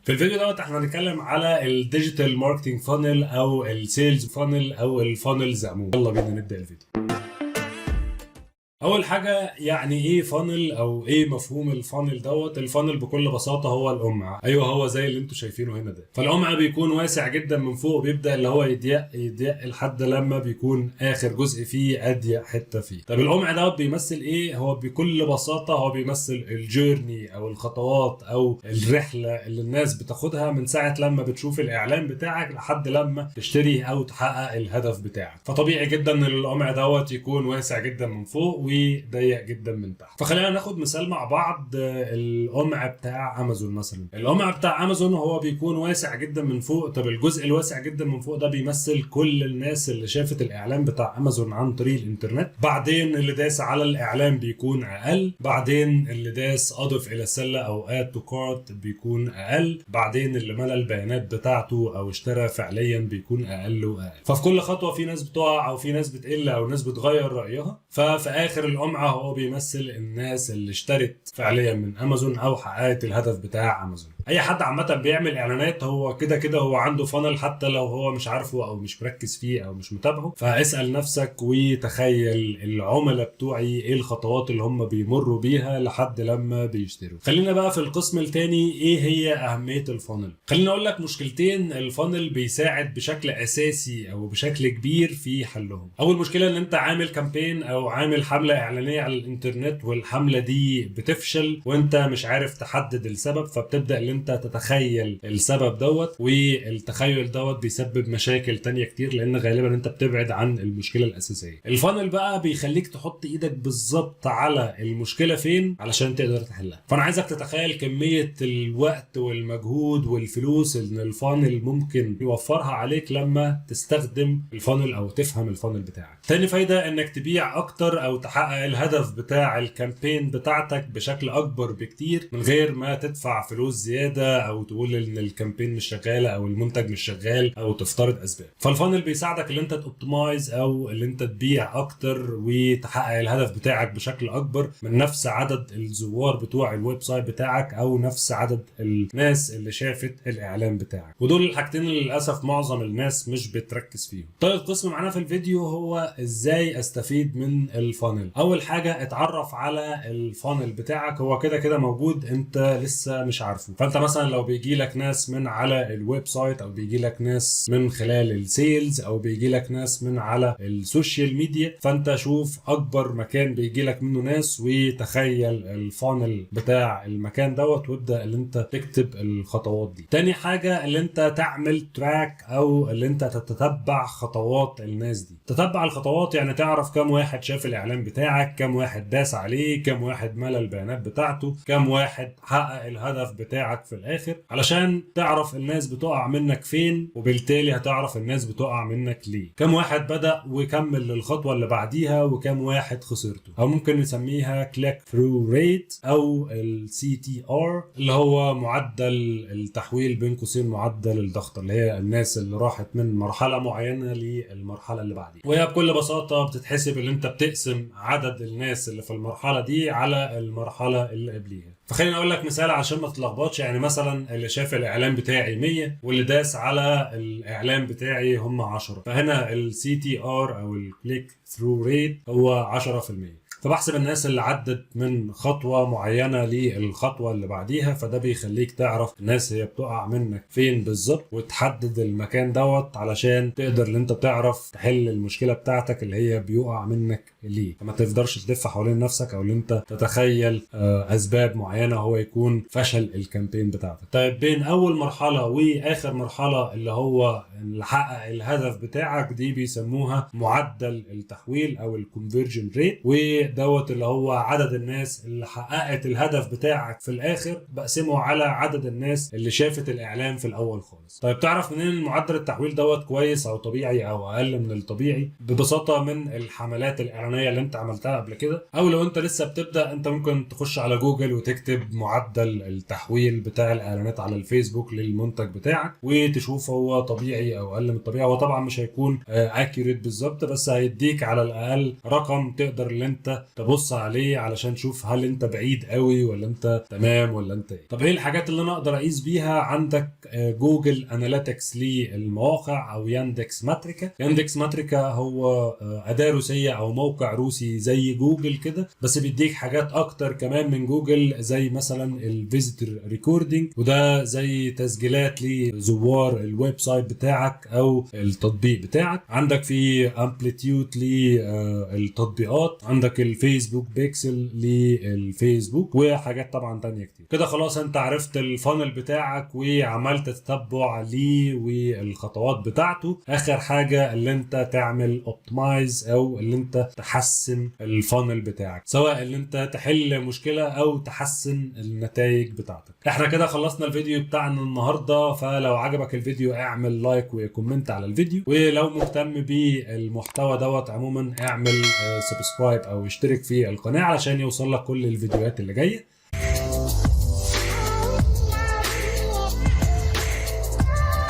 في الفيديو دوت احنا هنتكلم على الديجيتال ماركتنج فانل او السيلز فانل او الفانلز عموما. يلا بينا نبدا الفيديو. اول حاجه، يعني ايه فانل او ايه مفهوم الفانل دوت؟ الفانل بكل بساطه هو القمع. ايوه، هو زي اللي انتوا شايفينه هنا ده. فالقمع بيكون واسع جدا من فوق، بيبدا اللي هو يضيق لحد لما بيكون اخر جزء فيه اضيق حته فيه. طب القمع دوت بيمثل ايه؟ هو بكل بساطه هو بيمثل الجيرني او الخطوات او الرحله اللي الناس بتاخدها من ساعه لما بتشوف الاعلان بتاعك لحد لما تشتري او تحقق الهدف بتاعك. فطبيعي جدا ان القمع دوت يكون واسع جدا من فوق وضيق جدا من تحت. فخلينا ناخد مثال مع بعض. القمع بتاع امازون مثلا، القمع بتاع امازون هو بيكون واسع جدا من فوق. طب الجزء الواسع جدا من فوق ده بيمثل كل الناس اللي شافت الاعلان بتاع امازون عن طريق الانترنت. بعدين اللي داس على الاعلان بيكون اقل، بعدين اللي داس اضف الى سله او اد تو كارت بيكون اقل، بعدين اللي ملى البيانات بتاعته او اشترى فعليا بيكون اقل واقل. ففي كل خطوه في ناس بتقع او في ناس بتقل او ناس بتغير رايها. ففي اخر القمعه هو بيمثل الناس اللي اشترت فعليا من امازون او حققت الهدف بتاع امازون. اي حد عامه بيعمل اعلانات هو كده كده هو عنده فانل، حتى لو هو مش عارفه او مش مركز فيه او مش متابعه. فاسال نفسك وتخيل العملاء بتوعي ايه الخطوات اللي هم بيمروا بيها لحد لما بيشتروا. خلينا بقى في القسم الثاني، ايه هي اهميه الفانل. خلينا اقول لك مشكلتين الفانل بيساعد بشكل اساسي او بشكل كبير في حلهم. اول مشكله ان انت عامل كامبين او عامل حمله اعلانيه على الانترنت، والحمله دي بتفشل وانت مش عارف تحدد السبب، فبتبدا ان انت تتخيل السبب دوت، والتخيل دوت بيسبب مشاكل تانية كتير لان غالبا انت بتبعد عن المشكله الاساسيه. الفانل بقى بيخليك تحط ايدك بالظبط على المشكله فين علشان تقدر تحلها. فانا عايزك تتخيل كميه الوقت والمجهود والفلوس اللي الفانل ممكن يوفرها عليك لما تستخدم الفانل او تفهم الفانل بتاعك. تاني فايده انك تبيع اكتر او تحقق الهدف بتاع الكامبين بتاعتك بشكل اكبر بكتير من غير ما تدفع فلوس زياده او تقول ان الكامبين مش شغاله او المنتج مش شغال او تفترض اسباب. فالفانل بيساعدك ان انت توبتمايز او ان انت تبيع اكتر وتحقق الهدف بتاعك بشكل اكبر من نفس عدد الزوار بتوع الويب سايت بتاعك او نفس عدد الناس اللي شافت الاعلان بتاعك. ودول الحاجتين اللي للاسف معظم الناس مش بتركز فيهم. ثالث قسم معانا في الفيديو هو ازاي استفيد من الفانل. اول حاجه اتعرف على الفانل بتاعك. هو كده كده موجود، انت لسه مش عارفه. فانت مثلا لو بيجي لك ناس من على الويب سايت او بيجي لك ناس من خلال السيلز او بيجي لك ناس من على السوشيال ميديا، فانت شوف اكبر مكان بيجي لك منه ناس وتخيل الفانل بتاع المكان دوت وابدا اللي انت تكتب الخطوات دي. تاني حاجه اللي انت تعمل تراك او اللي انت تتتبع خطوات الناس دي. تتبع الخطوات يعني تعرف كم واحد شاف الاعلان بتاعك، كم واحد داس عليه، كم واحد ملى البيانات بتاعته، كم واحد حقق الهدف بتاعك في الاخر، علشان تعرف الناس بتقع منك فين وبالتالي هتعرف الناس بتقع منك ليه. كم واحد بدأ وكمل للخطوة اللي بعديها وكم واحد خسرته. او ممكن نسميها كليك ثرو ريت او السي تي ار اللي هو معدل التحويل بين قوسين معدل الضغط، اللي هي الناس اللي راحت من مرحلة معينة للمرحلة اللي بعديها. وهي بكل بساطة بتتحسب اللي انت بتقسم عدد الناس اللي في المرحلة دي على المرحلة اللي قبليها. فخليني اقول لك مثال عشان ما تتلخبطش. يعني مثلا اللي شاف الاعلان بتاعي 100 واللي داس على الاعلان بتاعي هم 10، فهنا السي تي ار او الكليك ثرو ريت هو 10%. فبحسب الناس اللي عدت من خطوة معينة للخطوة اللي بعديها، فده بيخليك تعرف الناس هي بتقع منك فين بالظبط وتحدد المكان دوت علشان تقدر ان انت تعرف تحل المشكلة بتاعتك اللي هي بيقع منك ليه. فما تقدرش تلف حوالين نفسك او ان انت تتخيل اسباب معينة هو يكون فشل الكامبين بتاعتك. طيب بين اول مرحلة واخر مرحلة اللي هو اللي حقق الهدف بتاعك دي بيسموها معدل التحويل او الكونفرجن ريت، دوت اللي هو عدد الناس اللي حققت الهدف بتاعك في الاخر بقسمه على عدد الناس اللي شافت الاعلان في الاول خالص. طيب تعرف منين معدل التحويل دوت كويس او طبيعي او اقل من الطبيعي؟ ببساطه من الحملات الاعلانيه الفلانيه اللي انت عملتها قبل كده. او لو انت لسه بتبدا، انت ممكن تخش على جوجل وتكتب معدل التحويل بتاع الاعلانات على الفيسبوك للمنتج بتاعك وتشوف هو طبيعي او اقل من الطبيعي. هو طبعا مش هيكون اكيوريت بالظبط، بس هيديك على الاقل رقم تقدر ان انت تبص عليه علشان تشوف هل انت بعيد قوي ولا انت تمام ولا انت ايه. طب ايه الحاجات اللي انا اقدر اقيس بيها؟ عندك جوجل اناليتكس للمواقع او ياندكس ماتريكا. ياندكس ماتريكا هو اداه روسيه او موقع روسي زي جوجل كده، بس بيديك حاجات اكتر كمان من جوجل، زي مثلا الفيزيتور ريكوردينج، وده زي تسجيلات لزوار الويب سايت بتاعك او التطبيق بتاعك. عندك في امبليتيود للتطبيقات، عندك الفيسبوك بيكسل للفيسبوك، وحاجات طبعا تانية كتير كده. خلاص انت عرفت الفانل بتاعك وعملت تتبع ليه والخطوات بتاعته. اخر حاجة اللي انت تعمل اوبتمايز او اللي انت تحسن الفانل بتاعك، سواء اللي انت تحل مشكلة او تحسن النتائج بتاعتك. احنا كده خلصنا الفيديو بتاعنا النهاردة. فلو عجبك الفيديو اعمل لايك وكومنت على الفيديو، ولو مهتم بالمحتوى دوت عموما اعمل سبسكرايب او اشترك في القناة علشان يوصل لك كل الفيديوهات اللي جاية.